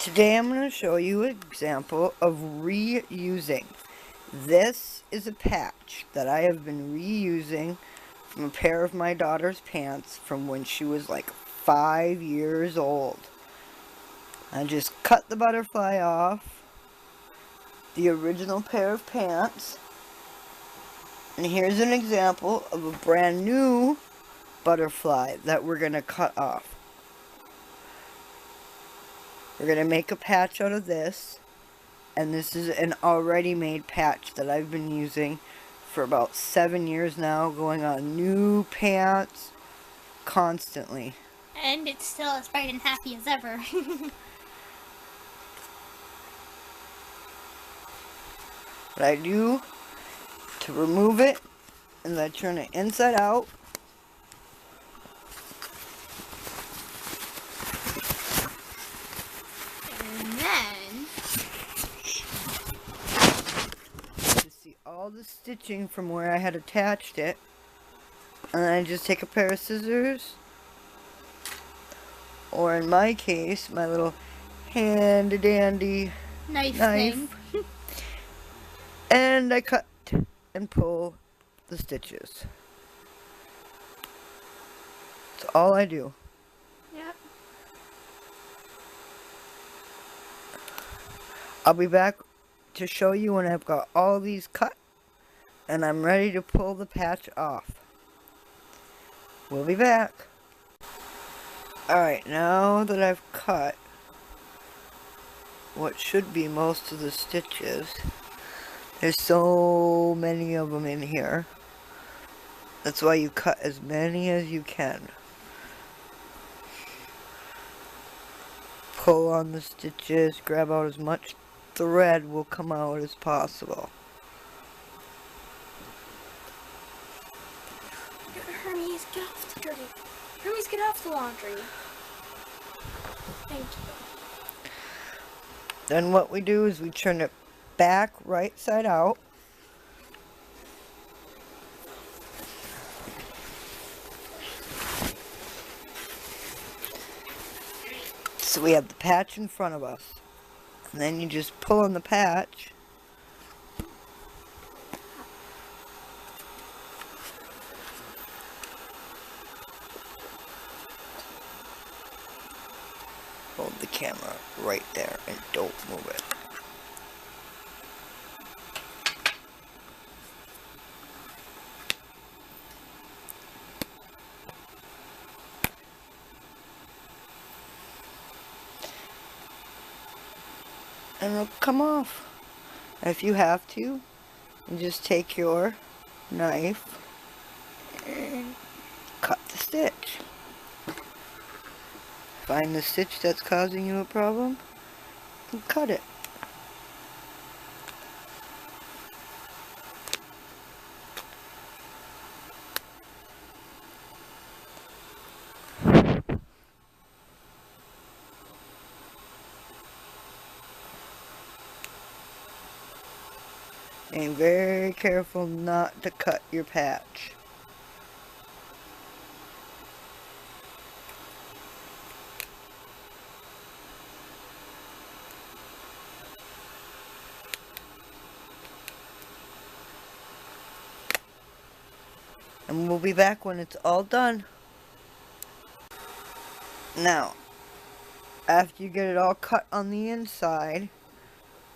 Today I'm going to show you an example of reusing. This is a patch that I have been reusing from a pair of my daughter's pants from when she was like 5 years old. I just cut the butterfly off the original pair of pants, and here's an example of a brand new butterfly that we're going to cut off. We're going to make a patch out of this, and this is an already made patch that I've been using for about 7 years now, going on new pants constantly. And it's still as bright and happy as ever. What I do to remove it is I turn it inside out. And then You see all the stitching from where I had attached it. And then I just take a pair of scissors, or in my case, my little handy dandy knife. thing. And I cut and pull the stitches. That's all I do. Yep. I'll be back to show you when I've got all these cut and I'm ready to pull the patch off. We'll be back. Alright, now that I've cut what should be most of the stitches, there's so many of them in here. That's why you cut as many as you can. Pull on the stitches, grab out as much thread will come out as possible. Hermes, get off the dirty. Hermes, get off the laundry. Thank you. Then what we do is we turn it back right side out. So we have the patch in front of us. And then you just pull on the patch. Hold the camera right there and don't move it. And it'll come off. If you have to, you just take your knife and cut the stitch. Find the stitch that's causing you a problem and cut it. And very careful not to cut your patch. And we'll be back when it's all done. Now, after you get it all cut on the inside,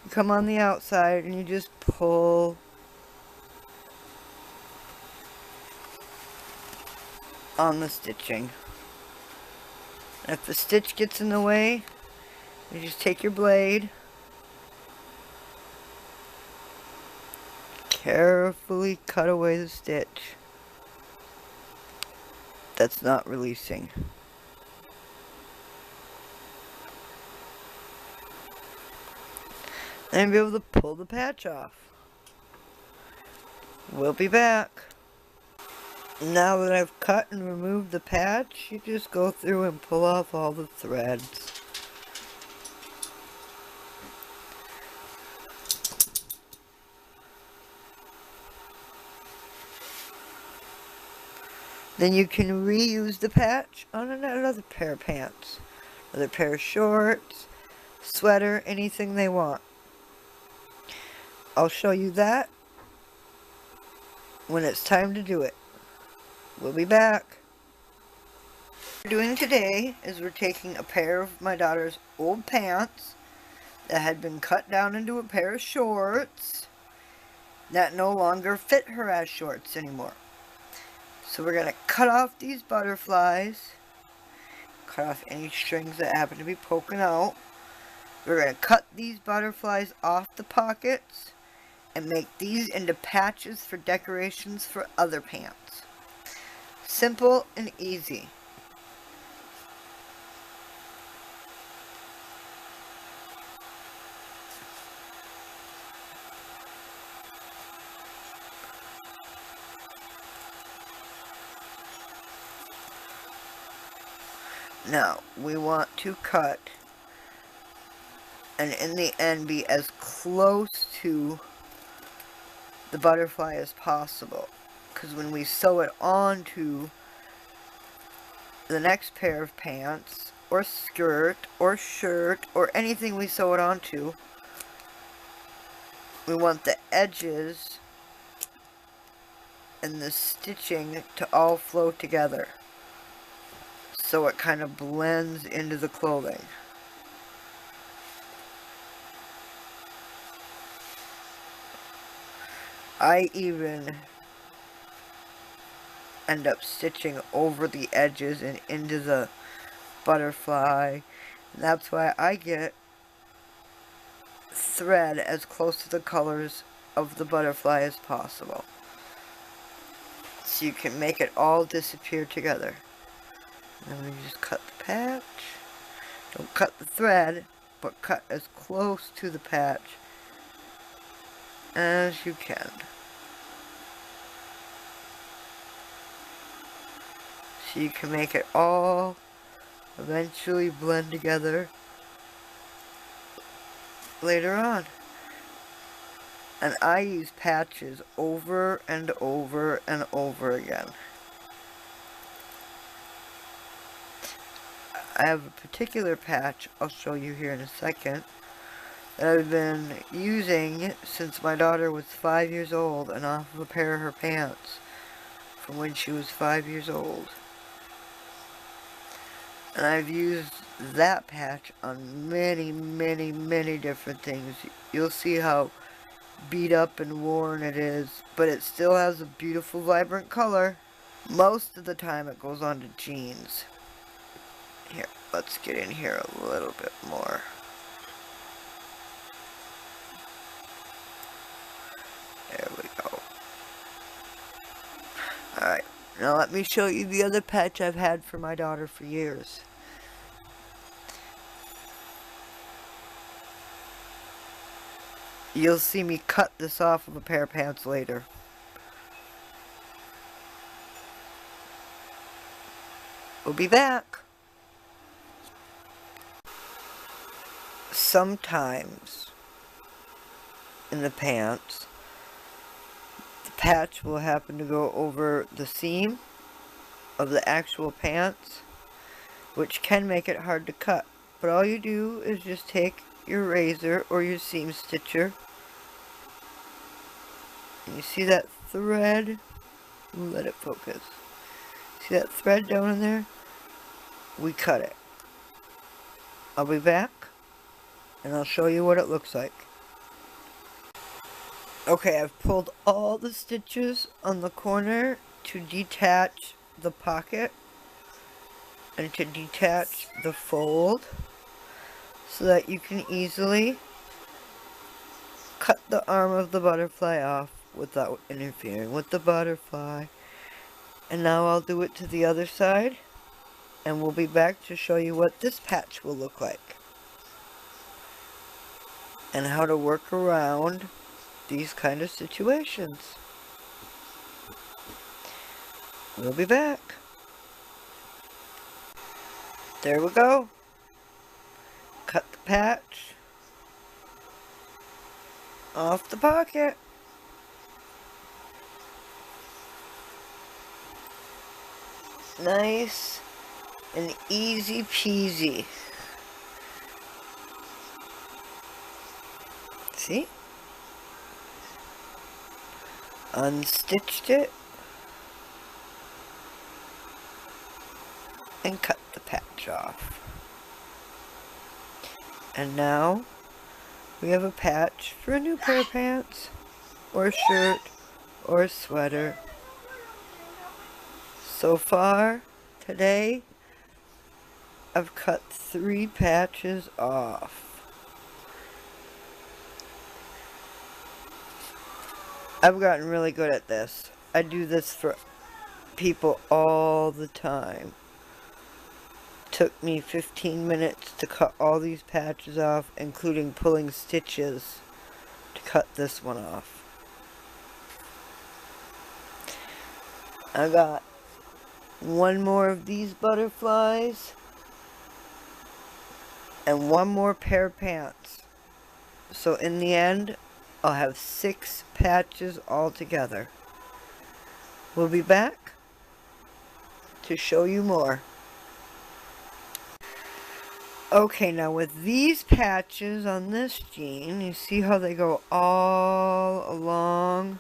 you come on the outside and you just pull on the stitching. And if the stitch gets in the way, you just take your blade, carefully cut away the stitch that's not releasing. And be able to pull the patch off. We'll be back. Now that I've cut and removed the patch, you just go through and pull off all the threads. Then you can reuse the patch on another pair of pants, another pair of shorts, sweater, anything they want. I'll show you that when it's time to do it. We'll be back. What we're doing today is we're taking a pair of my daughter's old pants that had been cut down into a pair of shorts that no longer fit her as shorts anymore. So we're going to cut off these butterflies, cut off any strings that happen to be poking out. We're going to cut these butterflies off the pockets and make these into patches for decorations for other pants. Simple and easy. Now, we want to cut and in the end be as close to the butterfly as possible. Because when we sew it onto the next pair of pants, or skirt, or shirt, or anything we sew it onto, we want the edges and the stitching to all flow together, so it kind of blends into the clothing. I even end up stitching over the edges and into the butterfly. And that's why I get thread as close to the colors of the butterfly as possible, so you can make it all disappear together. And then we just cut the patch. Don't cut the thread, but cut as close to the patch as you can. So you can make it all eventually blend together later on. And I use patches over and over and over again. I have a particular patch I'll show you here in a second that I've been using since my daughter was 5 years old, and off of a pair of her pants from when she was 5 years old. And I've used that patch on many, many, many different things. You'll see how beat up and worn it is, but it still has a beautiful, vibrant color. Most of the time it goes on to jeans. Here, let's get in here a little bit more. There we go. Alright, now let me show you the other patch I've had for my daughter for years. You'll see me cut this off of a pair of pants later. We'll be back. Sometimes in the pants, the patch will happen to go over the seam of the actual pants, which can make it hard to cut. But all you do is just take your razor or your seam stitcher, and you see that thread? Let it focus. See that thread down in there? We cut it. I'll be back and I'll show you what it looks like. Okay, I've pulled all the stitches on the corner to detach the pocket and to detach the fold, so that you can easily cut the arm of the butterfly off without interfering with the butterfly. And now I'll do it to the other side, and we'll be back to show you what this patch will look like and how to work around these kind of situations. We'll be back. There we go. Cut the patch off the pocket. Nice and easy peasy. See? Unstitched it and cut the patch off. And now we have a patch for a new pair of pants, or shirt, or sweater. So far today, I've cut 3 patches off. I've gotten really good at this. I do this for people all the time. Took me 15 minutes to cut all these patches off, including pulling stitches to cut this one off. I got one more of these butterflies and one more pair of pants. So in the end, I'll have 6 patches all together. We'll be back to show you more. Okay, now with these patches on this jean, you see how they go all along?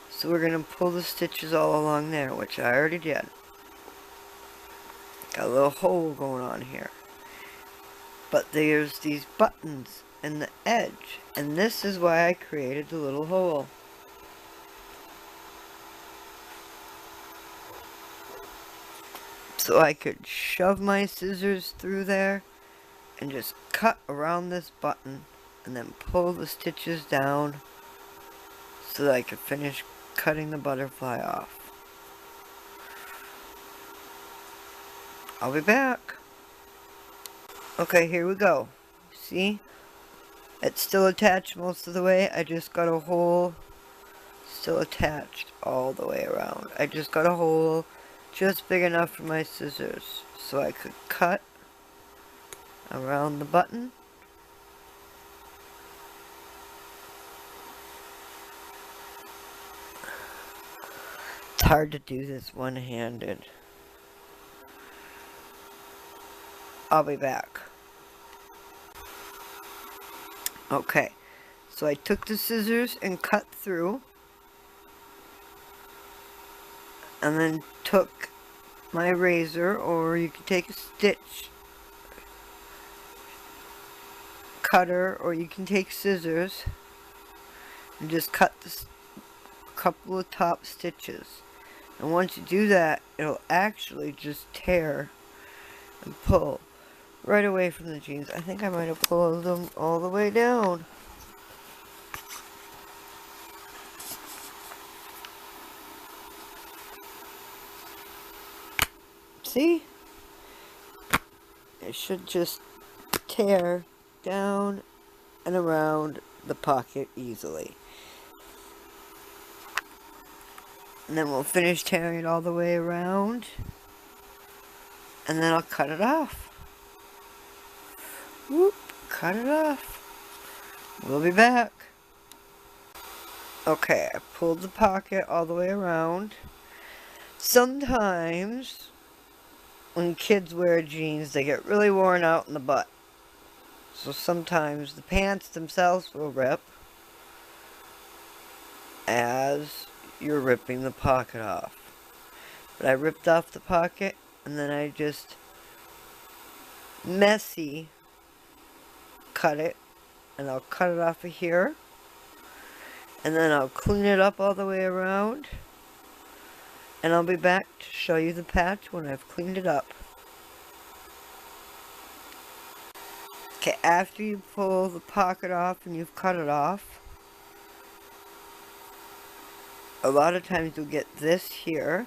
So we're going to pull the stitches all along there, which I already did. Got a little hole going on here. But there's these buttons in the edge, and this is why I created the little hole. So I could shove my scissors through there and just cut around this button and then pull the stitches down so that I could finish cutting the butterfly off. I'll be back. Okay, here we go. See? It's still attached most of the way. I just got a hole still attached all the way around. I just got a hole just big enough for my scissors so I could cut around the button. It's hard to do this one-handed. I'll be back. Okay, so I took the scissors and cut through, and then took my razor, or you can take a stitch cutter, or you can take scissors and just cut this couple of top stitches. And once you do that, it'll actually just tear and pull right away from the jeans. I think I might have pulled them all the way down. See? It should just tear down and around the pocket easily. And then we'll finish tearing it all the way around. And then I'll cut it off. Whoop, cut it off. We'll be back. Okay, I pulled the pocket all the way around. Sometimes, when kids wear jeans, they get really worn out in the butt. So sometimes the pants themselves will rip as you're ripping the pocket off. But I ripped off the pocket, and then I just messy cut it, and I'll cut it off of here, and then I'll clean it up all the way around, and I'll be back to show you the patch when I've cleaned it up. Okay, after you pull the pocket off and you've cut it off, a lot of times you'll get this here,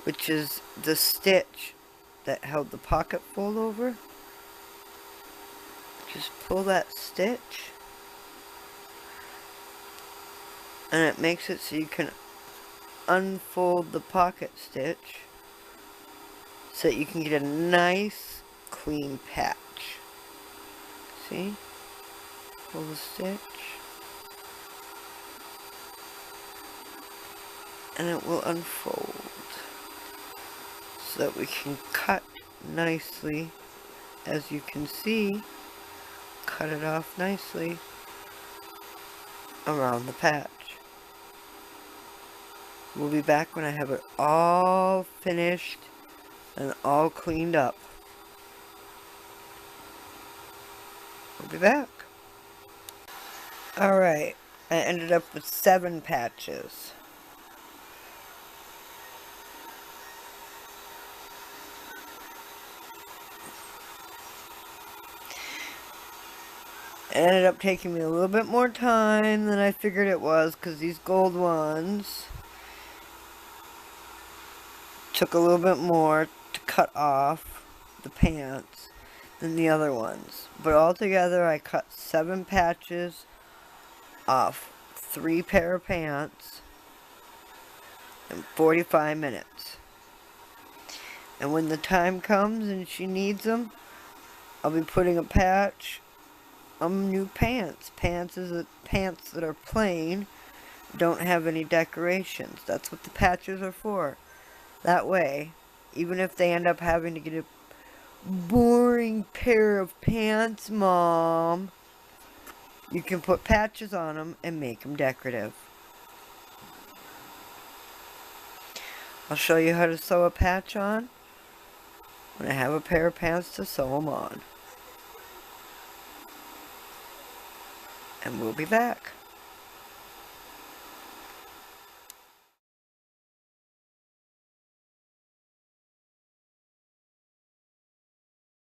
which is the stitch that held the pocket fold over. Just pull that stitch, and it makes it so you can unfold the pocket stitch so that you can get a nice clean patch. See? Pull the stitch, and it will unfold so that we can cut nicely. As you can see, cut it off nicely around the patch. We'll be back when I have it all finished and all cleaned up. We'll be back. Alright, I ended up with 7 patches. It ended up taking me a little bit more time than I figured it was, because these gold ones took a little bit more to cut off the pants than the other ones. But altogether I cut 7 patches off 3 pair of pants in 45 minutes. And when the time comes and she needs them, I'll be putting a patch on new pants. Pants that are plain, don't have any decorations. That's what the patches are for. That way, even if they end up having to get a boring pair of pants, Mom, you can put patches on them and make them decorative. I'll show you how to sew a patch on when I have a pair of pants to sew them on. And we'll be back.